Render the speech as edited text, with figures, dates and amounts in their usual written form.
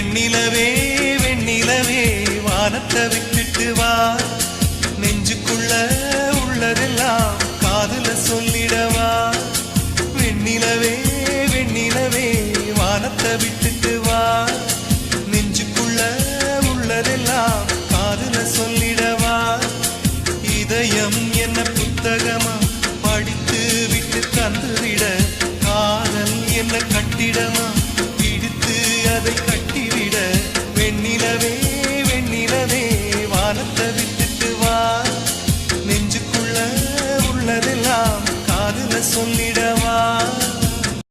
வெண்ணிலவே வெண்ணிலவே வானத்தை விட்டுட்டு வா, நெஞ்சுக்குள்ள உள்ளதெல்லாம் காதுல சொல்லிடவா. வெண்ணிலவே வெண்ணிலவே வானத்தை விட்டுட்டு வா, நெஞ்சுக்குள்ள உள்ளதெல்லாம் காதுல சொல்லிடவா. இதயம் என்ன புத்தகமா படித்து விட்டு தந்துவிட, காதல் என்ன கட்டிடமா